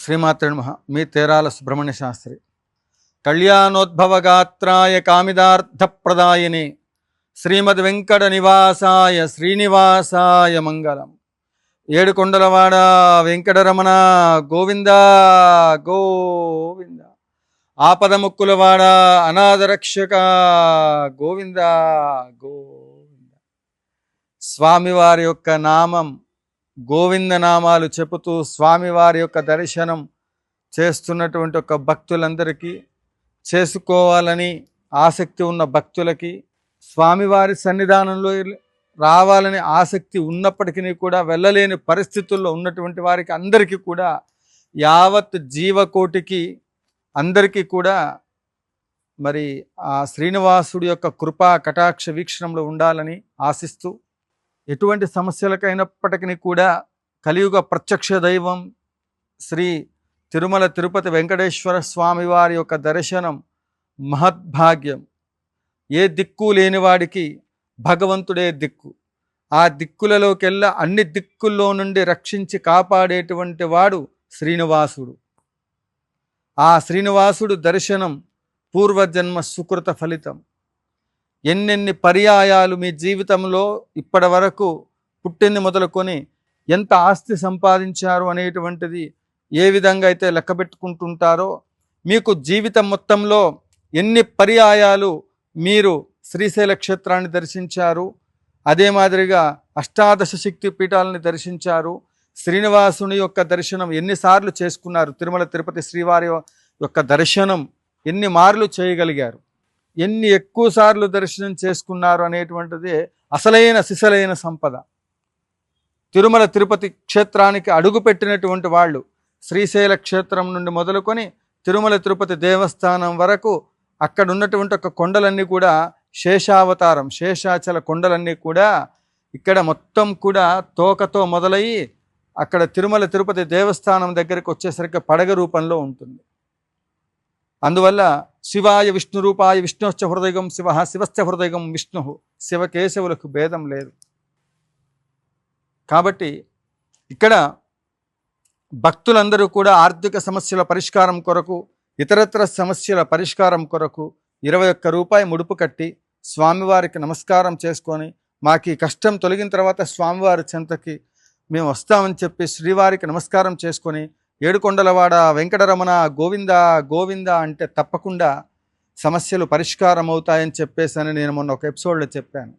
శ్రీమాత్రే నమః. మీ తేరాల సుబ్రహ్మణ్య శాస్త్రి. కళ్యాణోద్భవగాత్రాయ కామిదార్థప్రదాయిని శ్రీమద్ వెంకట నివాసాయ శ్రీనివాసాయ మంగళం. ఏడుకొండలవాడ వెంకటరమణ గోవింద గోవింద. ఆపదముక్కులవాడ అనాథరక్షక గోవింద గోవింద. స్వామివారి యొక్క నామం గోవింద నామాలు చెబుతూ స్వామివారి యొక్క దర్శనం చేస్తున్నటువంటి ఒక భక్తులందరికీ, చేసుకోవాలని ఆసక్తి ఉన్న భక్తులకి, స్వామివారి సన్నిధానంలో రావాలని ఆసక్తి ఉన్నప్పటికీ కూడా వెళ్ళలేని పరిస్థితుల్లో ఉన్నటువంటి వారికి అందరికీ కూడా, యావత్ జీవకోటికి అందరికీ కూడా మరి ఆ శ్రీనివాసుడి యొక్క కృపా కటాక్ష వీక్షణంలో ఉండాలని ఆశిస్తూ, ఎటువంటి సమస్యలకైనప్పటికీ కూడా కలియుగ ప్రత్యక్ష దైవం శ్రీ తిరుమల తిరుపతి వెంకటేశ్వర స్వామి వారి యొక్క దర్శనం మహద్భాగ్యం. ఏ దిక్కు లేనివాడికి భగవంతుడే దిక్కు. ఆ దిక్కులలోకెల్లా అన్ని దిక్కుల్లో నుండి రక్షించి కాపాడేటువంటి వాడు శ్రీనివాసుడు. ఆ శ్రీనివాసుడు దర్శనం పూర్వజన్మ సుకృత ఫలితం. ఎన్నెన్ని పర్యాయాలు మీ జీవితంలో ఇప్పటి వరకు పుట్టింది మొదలుకొని ఎంత ఆస్తి సంపాదించారు అనేటువంటిది ఏ విధంగా అయితే లెక్క పెట్టుకుంటుంటారో, మీకు జీవితం మొత్తంలో ఎన్ని పర్యాయాలు మీరు శ్రీశైల క్షేత్రాన్ని దర్శించారు, అదే మాదిరిగా అష్టాదశ శక్తి పీఠాలని దర్శించారు, శ్రీనివాసుని యొక్క దర్శనం ఎన్నిసార్లు చేసుకున్నారు, తిరుమల తిరుపతి శ్రీవారి యొక్క దర్శనం ఎన్ని మార్లు చేయగలిగారు, ఎన్ని ఎక్కువ సార్లు దర్శనం చేసుకున్నారు అనేటువంటిది అసలైన సిసలైన సంపద. తిరుమల తిరుపతి క్షేత్రానికి అడుగుపెట్టినటువంటి వాళ్ళు శ్రీశైల క్షేత్రం నుండి మొదలుకొని తిరుమల తిరుపతి దేవస్థానం వరకు అక్కడ ఉన్నటువంటి ఒక కొండలన్నీ కూడా శేషావతారం, శేషాచల కొండలన్నీ కూడా ఇక్కడ మొత్తం కూడా తోకతో మొదలయ్యి అక్కడ తిరుమల తిరుపతి దేవస్థానం దగ్గరికి వచ్చేసరికి పడగ రూపంలో ఉంటుంది. అందువల్ల శివాయ విష్ణు రూపాయ విష్ణుశ్చ హృదయం శివ, శివశ్చ హృదయం విష్ణు, శివకేశవులకు భేదం లేదు. కాబట్టి ఇక్కడ భక్తులందరూ కూడా ఆర్థిక సమస్యల పరిష్కారం కొరకు, ఇతరత్ర సమస్యల పరిష్కారం కొరకు 21 రూపాయి ముడుపు కట్టి స్వామివారికి నమస్కారం చేసుకొని, మాకు ఈ కష్టం తొలగిన తర్వాత స్వామివారి చెంతకి మేము వస్తామని చెప్పి శ్రీవారికి నమస్కారం చేసుకొని, ఏడుకొండలవాడ వెంకటరమణ గోవింద గోవింద అంటే తప్పకుండా సమస్యలు పరిష్కారం అవుతాయని చెప్పేసని నేను మొన్న ఒక ఎపిసోడ్లో చెప్పాను.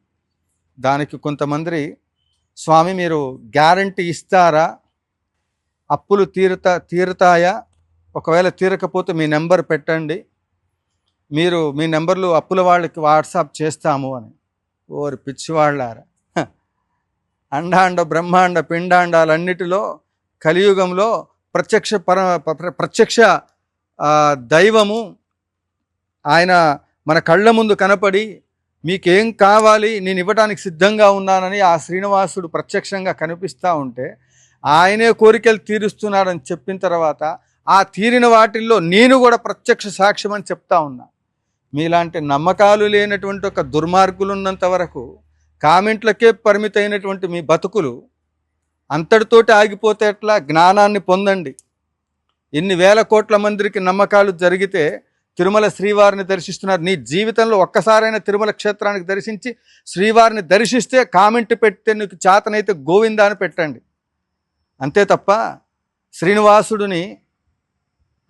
దానికి కొంతమంది, స్వామి మీరు గ్యారంటీ ఇస్తారా, అప్పులు తీరుతాయా, ఒకవేళ తీరకపోతే మీ నెంబర్ పెట్టండి, మీ నెంబర్లు అప్పుల వాళ్ళకి వాట్సాప్ చేస్తాము అని. ఓరి పిచ్చివాళ్ళారా, అండాండ బ్రహ్మాండ పిండాండాలన్నిటిలో కలియుగంలో ప్రత్యక్ష దైవము ఆయన మన కళ్ళ ముందు కనపడి మీకేం కావాలి నేను ఇవ్వడానికి సిద్ధంగా ఉన్నానని ఆ శ్రీనివాసుడు ప్రత్యక్షంగా కనిపిస్తూ ఉంటే, ఆయనే కోరికలు తీరుస్తున్నాడని చెప్పిన తర్వాత ఆ తీరిన వాటిల్లో నేను కూడా ప్రత్యక్ష సాక్ష్యం అని చెప్తా ఉన్నా. మీలాంటి నమ్మకాలు లేనటువంటి ఒక దుర్మార్గులు ఉన్నంత వరకు కామెంట్లకే పరిమితమైనటువంటి మీ బతుకులు అంతటితోటి ఆగిపోతే ఎట్లా? జ్ఞానాన్ని పొందండి. ఎన్ని వేల కోట్ల మందికి నమ్మకాలు జరిగితే తిరుమల శ్రీవారిని దర్శిస్తున్నారు. నీ జీవితంలో ఒక్కసారైనా తిరుమల క్షేత్రానికి దర్శించి శ్రీవారిని దర్శిస్తే కామెంట్ పెడితే నీకు చేతనైతే గోవిందా అని పెట్టండి. అంతే తప్ప శ్రీనివాసుడిని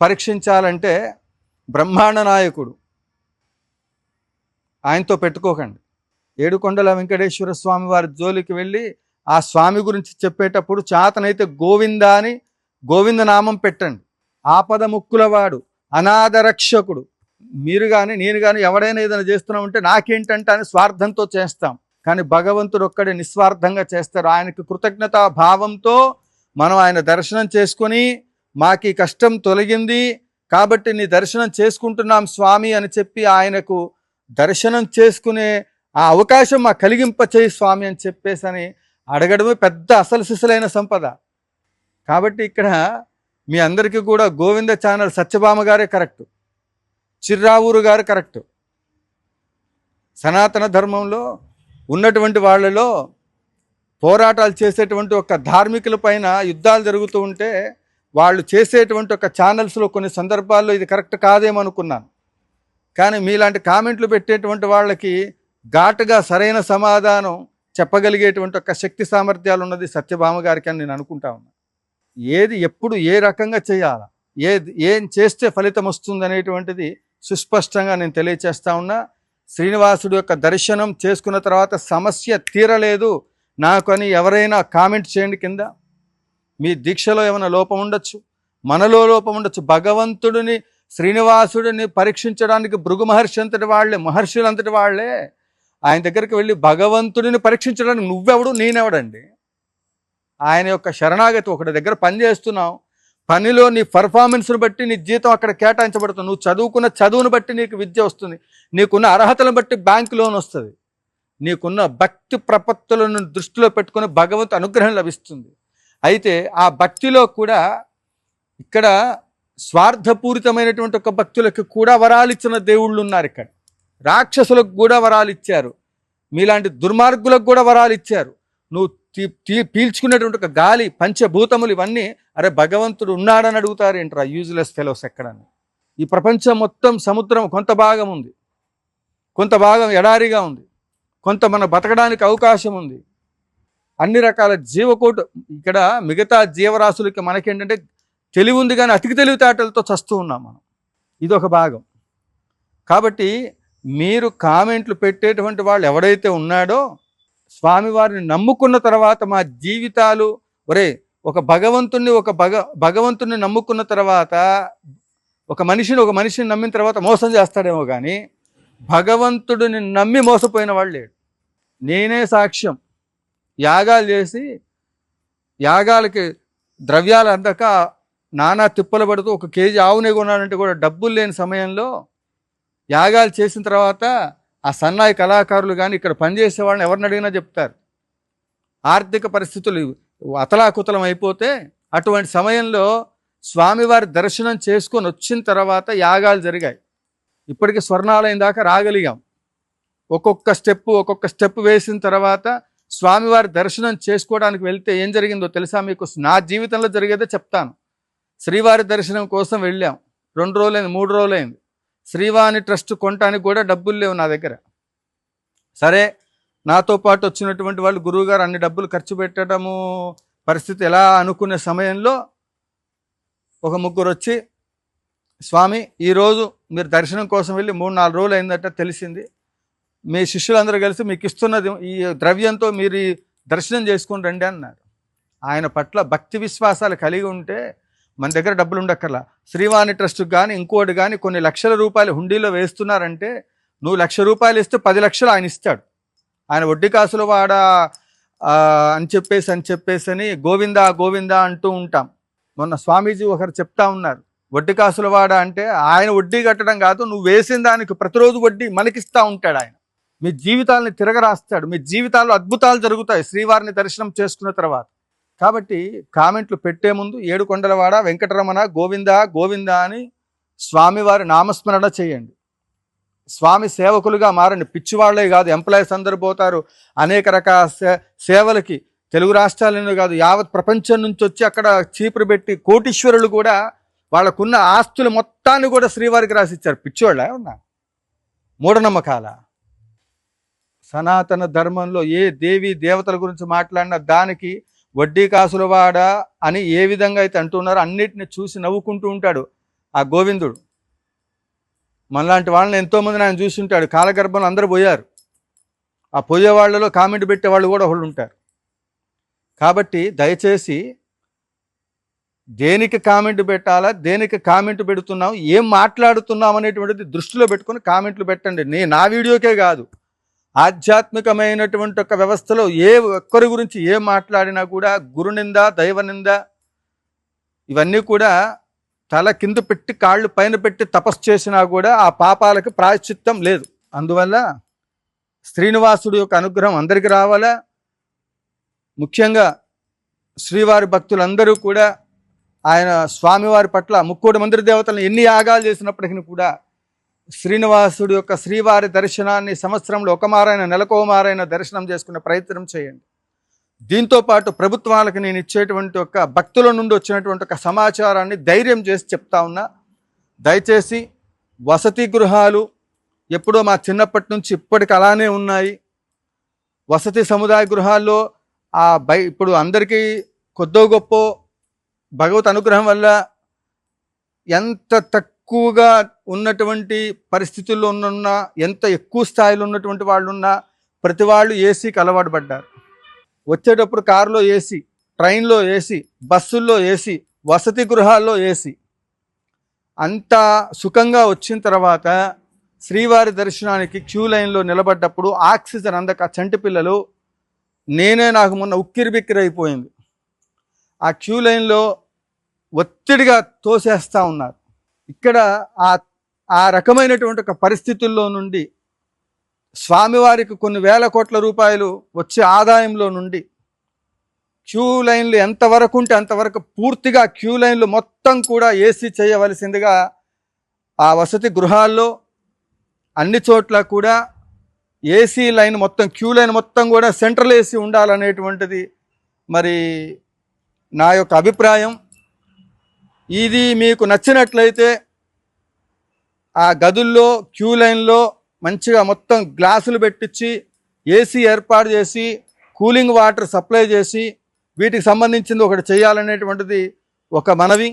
పరీక్షించాలంటే బ్రహ్మాండ నాయకుడు, ఆయనతో పెట్టుకోకండి. ఏడుకొండల వెంకటేశ్వర స్వామి వారి జోలికి వెళ్ళి ఆ స్వామి గురించి చెప్పేటప్పుడు చేతనైతే గోవిందా అని గోవింద నామం పెట్టండి. ఆపద ముక్కులవాడు, అనాథ రక్షకుడు. మీరు కానీ నేను కానీ ఎవడైనా ఏదైనా చేస్తున్నామంటే నాకేంటంటే అని స్వార్థంతో చేస్తాం, కానీ భగవంతుడు ఒక్కడే నిస్వార్థంగా చేస్తారు. ఆయనకు కృతజ్ఞతా భావంతో మనం ఆయన దర్శనం చేసుకొని, మాకు ఈ కష్టం తొలగింది కాబట్టి నీ దర్శనం చేసుకుంటున్నాం స్వామి అని చెప్పి ఆయనకు దర్శనం చేసుకునే ఆ అవకాశం మాకు కలిగింపచేయి స్వామి అని చెప్పేసి అని అడగడమే పెద్ద అసలు సిసలైన సంపద. కాబట్టి ఇక్కడ మీ అందరికీ కూడా గోవింద ఛానల్ సత్యభామ గారే కరెక్టు, చిర్రావూరు గారు కరెక్టు. సనాతన ధర్మంలో ఉన్నటువంటి వాళ్ళలో పోరాటాలు చేసేటువంటి ఒక ధార్మికుల పైన యుద్ధాలు జరుగుతూ ఉంటే వాళ్ళు చేసేటువంటి ఒక ఛానల్స్లో కొన్ని సందర్భాల్లో ఇది కరెక్ట్ కాదేమో అనుకున్నాను. కానీ మీలాంటి కామెంట్లు పెట్టేటువంటి వాళ్ళకి ఘాటుగా సరైన సమాధానం చెప్పగలిగేటువంటి ఒక శక్తి సామర్థ్యాలు ఉన్నది సత్యభామ గారికి అని నేను అనుకుంటా ఉన్నా. ఏది ఎప్పుడు ఏ రకంగా చేయాలా, ఏం చేస్తే ఫలితం వస్తుంది అనేటువంటిది సుస్పష్టంగా నేను తెలియచేస్తా ఉన్నా. శ్రీనివాసుడు యొక్క దర్శనం చేసుకున్న తర్వాత సమస్య తీరలేదు నాకు అని ఎవరైనా కామెంట్ చేయండి కింద. మీ దీక్షలో ఏమైనా లోపం ఉండొచ్చు, మనలో లోపం ఉండొచ్చు. భగవంతుడిని శ్రీనివాసుడిని పరీక్షించడానికి భృగు మహర్షి అంతటి వాళ్ళే, మహర్షులంతటి వాళ్ళే ఆయన దగ్గరికి వెళ్ళి భగవంతుడిని పరీక్షించడానికి నువ్వెవడు నేనెవడండి? ఆయన యొక్క శరణాగతి. ఒకటి దగ్గర పని చేస్తున్నావు, పనిలో నీ పర్ఫార్మెన్స్ను బట్టి నీ జీతం అక్కడ కేటాయించబడుతుంది. నువ్వు చదువుకున్న చదువును బట్టి నీకు విద్య వస్తుంది, నీకున్న అర్హతలను బట్టి బ్యాంక్ లోన్ వస్తుంది, నీకున్న భక్తి ప్రపత్తులను దృష్టిలో పెట్టుకుని భగవంతు అనుగ్రహం లభిస్తుంది. అయితే ఆ భక్తిలో కూడా ఇక్కడ స్వార్థపూరితమైనటువంటి ఒక భక్తులకు కూడా వరాలు ఇచ్చిన దేవుళ్ళు ఉన్నారు. ఇక్కడ రాక్షసులకు కూడా వరాలు ఇచ్చారు, మీలాంటి దుర్మార్గులకు కూడా వరాలు ఇచ్చారు. నువ్వు పీల్చుకునేటువంటి ఒక గాలి, పంచభూతములు ఇవన్నీ అరే భగవంతుడు ఉన్నాడని అడుగుతారు ఏంట్రా యూజ్లెస్ ఫెలోస్ ఎక్కడని. ఈ ప్రపంచం మొత్తం సముద్రం కొంత భాగం ఉంది, కొంత భాగం ఎడారిగా ఉంది, కొంత మన బతకడానికి అవకాశం ఉంది. అన్ని రకాల జీవకోటు ఇక్కడ మిగతా జీవరాశులకి మనకేంటంటే తెలివి ఉంది కానీ అతికి తెలివితేటలతో చస్తూ ఉన్నాం మనం. ఇదొక భాగం. కాబట్టి మీరు కామెంట్లు పెట్టేటువంటి వాళ్ళు ఎవడైతే ఉన్నాడో స్వామివారిని నమ్ముకున్న తర్వాత మా జీవితాలు ఒక భగవంతుణ్ణి నమ్ముకున్న తర్వాత ఒక మనిషిని నమ్మిన తర్వాత మోసం చేస్తాడేమో కానీ భగవంతుడిని నమ్మి మోసపోయిన వాళ్ళు లేడు. నేనే సాక్ష్యం. యాగాలు చేసి యాగాలకి ద్రవ్యాలు అందక నానా తిప్పలు పడుతూ 1 కేజీ ఆవునే కొనాలంటే కూడా డబ్బులు లేని సమయంలో యాగాలు చేసిన తర్వాత ఆ సన్నాయి కళాకారులు కానీ ఇక్కడ పనిచేసే వాళ్ళని ఎవరిని అడిగినా చెప్తారు, ఆర్థిక పరిస్థితులు అతలాకుతలం అయిపోతే అటువంటి సమయంలో స్వామివారి దర్శనం చేసుకొని వచ్చిన తర్వాత యాగాలు జరిగాయి. ఇప్పటికీ స్వర్ణాలయం దాకా రాగలిగాం. ఒక్కొక్క స్టెప్ వేసిన తర్వాత స్వామివారి దర్శనం చేసుకోవడానికి వెళ్తే ఏం జరిగిందో తెలుసా మీకు? నా జీవితంలో జరిగేదే చెప్తాను. శ్రీవారి దర్శనం కోసం వెళ్ళాం, 2 రోజులైంది 3 రోజులైంది. శ్రీవాణి ట్రస్ట్ కొనడానికి కూడా డబ్బులు లేవు నా దగ్గర. సరే, నాతో పాటు వచ్చినటువంటి వాళ్ళు గురువుగారు అన్ని డబ్బులు ఖర్చు పెట్టడము పరిస్థితి ఎలా అనుకునే సమయంలో ఒక 3 వచ్చి, స్వామి ఈరోజు మీరు దర్శనం కోసం వెళ్ళి 3-4 రోజులు అయిందట తెలిసింది, మీ శిష్యులందరూ కలిసి మీకు ఇస్తున్నది ఈ ద్రవ్యంతో మీరు ఈ దర్శనం చేసుకుని రండి అన్నారు. ఆయన పట్ల భక్తి విశ్వాసాలు కలిగి ఉంటే మన దగ్గర డబ్బులు ఉండక్కర్లా. శ్రీవాణి ట్రస్ట్కి కానీ ఇంకోటి కానీ కొన్ని లక్షల రూపాయలు హుండీలో వేస్తున్నారంటే నువ్వు 1,00,000 రూపాయలు ఇస్తే 10 లక్షలు ఆయన ఇస్తాడు. ఆయన వడ్డీ కాసులు వాడా అని చెప్పేసి గోవిందా గోవిందా అంటూ ఉంటాం. మొన్న స్వామీజీ ఒకరు చెప్తా ఉన్నారు, వడ్డీ కాసుల వాడ అంటే ఆయన వడ్డీ కట్టడం కాదు, నువ్వు వేసిన దానికి ప్రతిరోజు వడ్డీ మనకిస్తూ ఉంటాడు. ఆయన మీ జీవితాలని తిరగరాస్తాడు, మీ జీవితాల్లో అద్భుతాలు జరుగుతాయి శ్రీవారిని దర్శనం చేసుకున్న తర్వాత. కాబట్టి కామెంట్లు పెట్టే ముందు ఏడుకొండలవాడ వెంకటరమణ గోవిందా గోవిందా అని స్వామివారి నామస్మరణ చేయండి. స్వామి సేవకులుగా మారండి. పిచ్చివాళ్లే కాదు, ఎంప్లాయీస్ అందరూ పోతారు అనేక రకాల సేవలకి. తెలుగు రాష్ట్రాలను కాదు, యావత్ ప్రపంచం నుంచి వచ్చి అక్కడ చీపురు పెట్టి కోటీశ్వరులు కూడా వాళ్ళకున్న ఆస్తులు మొత్తాన్ని కూడా శ్రీవారికి రాసిచ్చారు. పిచ్చివాళ్ళ ఉన్నా మూఢనమ్మకాల. సనాతన ధర్మంలో ఏ దేవి దేవతల గురించి మాట్లాడినా దానికి వడ్డీ కాసుల వాడ అని ఏ విధంగా అయితే అంటున్నారో అన్నిటిని చూసి నవ్వుకుంటూ ఉంటాడు ఆ గోవిందుడు. మనలాంటి వాళ్ళని ఎంతోమందిని ఆయన చూసి ఉంటాడు. కాలగర్భంలో అందరూ పోయారు. ఆ పోయే వాళ్ళలో కామెంట్ పెట్టేవాళ్ళు కూడా ఒకళ్ళు ఉంటారు. కాబట్టి దయచేసి దేనికి కామెంట్ పెట్టాలా, దేనికి కామెంట్ పెడుతున్నాం, ఏం మాట్లాడుతున్నాం అనేటువంటిది దృష్టిలో పెట్టుకొని కామెంట్లు పెట్టండి. నా వీడియోకే కాదు, ఆధ్యాత్మికమైనటువంటి ఒక వ్యవస్థలో ఏ ఒక్కరి గురించి ఏం మాట్లాడినా కూడా గురునింద దైవనింద ఇవన్నీ కూడా తల కింద పెట్టి కాళ్ళు పైన పెట్టి తపస్సు చేసినా కూడా ఆ పాపాలకు ప్రాయశ్చిత్తం లేదు. అందువల్ల శ్రీనివాసుడి యొక్క అనుగ్రహం అందరికీ రావాలా. ముఖ్యంగా శ్రీవారి భక్తులందరూ కూడా ఆయన స్వామివారి పట్ల 3 మంది దేవతలను ఎన్ని యాగాలు చేసినప్పటికీ కూడా శ్రీనివాసుడి యొక్క శ్రీవారి దర్శనాన్ని సంవత్సరంలో 1 మారైన నెలకు 1 మారైన దర్శనం చేసుకునే ప్రయత్నం చేయండి. దీంతో పాటు ప్రభుత్వాలకు నేను ఇచ్చేటువంటి ఒక భక్తుల నుండి వచ్చినటువంటి ఒక సమాచారాన్ని ధైర్యం చేసి చెప్తా ఉన్నా. దయచేసి వసతి గృహాలు ఎప్పుడో మా చిన్నప్పటి నుంచి ఇప్పటికి అలానే ఉన్నాయి. వసతి సముదాయ గృహాల్లో ఇప్పుడు అందరికీ కొద్దో గొప్ప భగవత్ అనుగ్రహం వల్ల ఎంత తక్కువగా ఉన్నటువంటి పరిస్థితుల్లో ఉన్నా, ఎంత ఎక్కువ స్థాయిలో ఉన్నటువంటి వాళ్ళు ఉన్నా ప్రతి వాళ్ళు ఏసీకి అలవాటు పడ్డారు. వచ్చేటప్పుడు కారులో ఏసీ, ట్రైన్లో ఏసీ, బస్సుల్లో ఏసీ, వసతి గృహాల్లో ఏసీ. అంత సుఖంగా వచ్చిన తర్వాత శ్రీవారి దర్శనానికి క్యూ లైన్లో నిలబడ్డప్పుడు ఆక్సిజన్ అందక చంటి పిల్లలు నాకు మొన్న ఉక్కిరి బిక్కిరి అయిపోయింది. ఆ క్యూ లైన్లో ఒత్తిడిగా తోసేస్తూ ఉన్నారు. ఇక్కడ ఆ రకమైనటువంటి ఒక పరిస్థితుల్లో నుండి స్వామివారికి కొన్ని వేల కోట్ల రూపాయలు వచ్చే ఆదాయంలో నుండి క్యూ లైన్లు ఎంతవరకు ఉంటే అంతవరకు పూర్తిగా క్యూ లైన్లు మొత్తం కూడా ఏసీ చేయవలసిందిగా ఆ వసతి గృహాల్లో అన్ని చోట్ల కూడా ఏసీ లైన్ మొత్తం క్యూ లైన్ మొత్తం కూడా సెంట్రల్ ఏసీ ఉండాలనేటువంటిది మరి నా యొక్క అభిప్రాయం. ఇది మీకు నచ్చినట్లయితే ఆ గదుల్లో క్యూ లైన్లో మంచిగా మొత్తం గ్లాసులు పెట్టించి ఏసీ ఏర్పాటు చేసి కూలింగ్ వాటర్ సప్లై చేసి వీటికి సంబంధించింది ఒకటి చేయాలనేటువంటిది ఒక మనవి.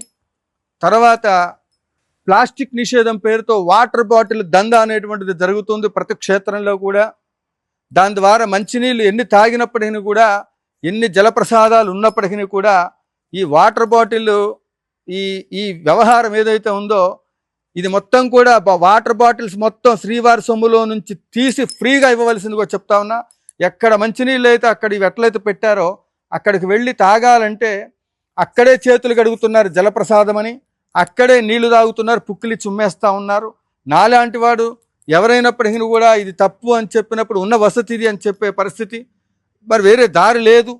తర్వాత ప్లాస్టిక్ నిషేధం పేరుతో వాటర్ బాటిల్ దందా అనేటువంటిది జరుగుతుంది ప్రతి క్షేత్రంలో కూడా. దాని ద్వారా మంచినీళ్ళు ఎన్ని తాగినప్పటికీ కూడా, ఎన్ని జలప్రసాదాలు ఉన్నప్పటికీ కూడా ఈ వాటర్ బాటిల్ ఈ వ్యవహారం ఏదైతే ఉందో ఇది మొత్తం కూడా వాటర్ బాటిల్స్ మొత్తం శ్రీవారి సొమ్ములో నుంచి తీసి ఫ్రీగా ఇవ్వవలసిందిగా చెప్తా ఉన్నా. ఎక్కడ మంచినీళ్ళు అయితే అక్కడ ఇవి ఎట్లయితే పెట్టారో అక్కడికి వెళ్ళి తాగాలంటే అక్కడే చేతులు కడుగుతున్నారు జలప్రసాదమని, అక్కడే నీళ్లు తాగుతున్నారు, పుక్కిలి చుమ్మేస్తూ ఉన్నారు. నాలాంటి వాడు ఎవరైనప్పటికీ కూడా ఇది తప్పు అని చెప్పినప్పుడు ఉన్న వసతి ఇది అని చెప్పే పరిస్థితి, మరి వేరే దారి లేదు.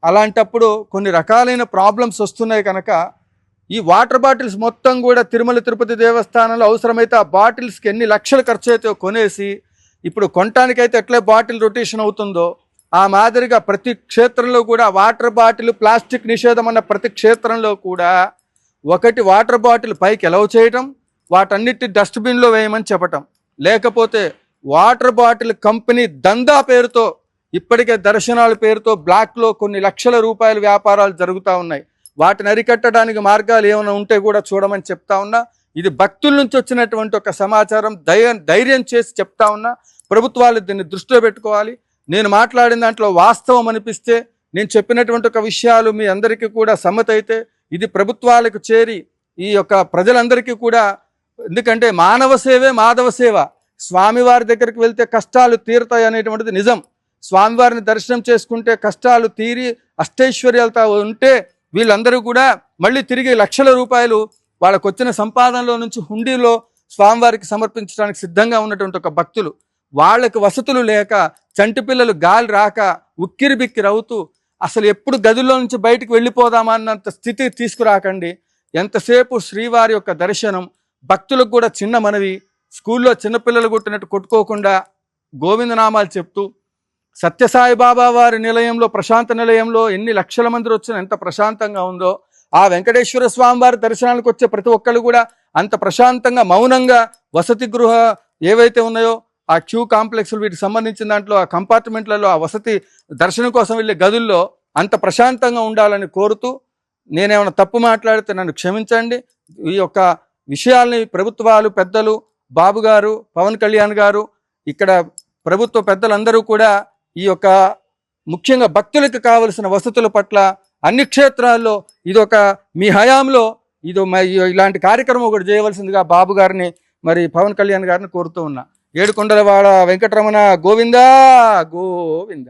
అలాంటప్పుడు కొన్ని రకాలైన ప్రాబ్లమ్స్ వస్తున్నాయి కనుక ఈ వాటర్ బాటిల్స్ మొత్తం కూడా తిరుమల తిరుపతి దేవస్థానంలో అవసరమైతే ఆ బాటిల్స్కి ఎన్ని లక్షలు ఖర్చు అయితే కొనేసి ఇప్పుడు కొనటానికైతే ఎట్లా బాటిల్ రొటేషన్ అవుతుందో ఆ మాదిరిగా ప్రతి క్షేత్రంలో కూడా వాటర్ బాటిల్ ప్లాస్టిక్ నిషేధం అన్న ప్రతి క్షేత్రంలో కూడా ఒకటి వాటర్ బాటిల్ పైకి ఎలవ్ చేయటం, వాటన్నిటి డస్ట్బిన్లో వేయమని చెప్పటం. లేకపోతే వాటర్ బాటిల్ కంపెనీ దందా పేరుతో ఇప్పటికే దర్శనాల పేరుతో బ్లాక్లో కొన్ని లక్షల రూపాయల వ్యాపారాలు జరుగుతూ ఉన్నాయి. వాటిని అరికట్టడానికి మార్గాలు ఏమైనా ఉంటే కూడా చూడమని చెప్తా ఉన్నా. ఇది భక్తుల నుంచి వచ్చినటువంటి ఒక సమాచారం, ధైర్యం చేసి చెప్తా ఉన్నా. ప్రభుత్వాలు దీన్ని దృష్టిలో పెట్టుకోవాలి. నేను మాట్లాడిన దాంట్లో వాస్తవం అనిపిస్తే, నేను చెప్పినటువంటి ఒక విషయాలు మీ అందరికీ కూడా సమ్మతి అయితే ఇది ప్రభుత్వాలకు చేరి ఈ యొక్క ప్రజలందరికీ కూడా, ఎందుకంటే మానవ సేవే మాధవ సేవ. స్వామివారి దగ్గరికి వెళ్తే కష్టాలు తీరుతాయి అనేటువంటిది నిజం. స్వామివారిని దర్శనం చేసుకుంటే కష్టాలు తీరి అష్టైశ్వర్యాలతో ఉంటే వీళ్ళందరూ కూడా మళ్ళీ తిరిగి లక్షల రూపాయలు వాళ్ళకు వచ్చిన సంపాదనలో నుంచి హుండీలో స్వామివారికి సమర్పించడానికి సిద్ధంగా ఉన్నటువంటి ఒక భక్తులు, వాళ్ళకి వసతులు లేక చంటి పిల్లలు గాలి రాక ఉక్కిరి బిక్కిరి అవుతూ అసలు ఎప్పుడు గదిలో నుంచి బయటికి వెళ్ళిపోదామా అన్నంత స్థితి తీసుకురాకండి. ఎంతసేపు శ్రీవారి యొక్క దర్శనం. భక్తులకు కూడా చిన్న మనవి, స్కూల్లో చిన్నపిల్లలు కొట్టినట్టు కొట్టుకోకుండా గోవిందనామాలు చెప్తూ సత్యసాయిబాబా వారి నిలయంలో, ప్రశాంత నిలయంలో ఎన్ని లక్షల మంది వచ్చినా ఎంత ప్రశాంతంగా ఉందో, ఆ వెంకటేశ్వర స్వామి వారి దర్శనానికి వచ్చే ప్రతి ఒక్కళ్ళు కూడా అంత ప్రశాంతంగా మౌనంగా వసతి గృహ ఏవైతే ఉన్నాయో ఆ క్యూ కాంప్లెక్స్లు వీటికి సంబంధించిన దాంట్లో ఆ కంపార్ట్మెంట్లలో ఆ వసతి దర్శనం కోసం వెళ్ళే గదుల్లో అంత ప్రశాంతంగా ఉండాలని కోరుతూ, నేనేమైనా తప్పు మాట్లాడితే నన్ను క్షమించండి. ఈ యొక్క విషయాల్ని ప్రభుత్వాలు పెద్దలు, బాబు గారు, పవన్ కళ్యాణ్ గారు, ఇక్కడ ప్రభుత్వ పెద్దలందరూ కూడా ఈ యొక్క ముఖ్యంగా భక్తులకు కావలసిన వసతుల పట్ల అన్ని క్షేత్రాల్లో ఇదొక మీ హయాంలో ఇలాంటి కార్యక్రమం ఒకటి చేయవలసిందిగా బాబు గారిని మరి పవన్ కళ్యాణ్ గారిని కోరుతూ ఉన్నా. ఏడుకొండలవాడ వెంకటరమణ గోవిందా గోవింద.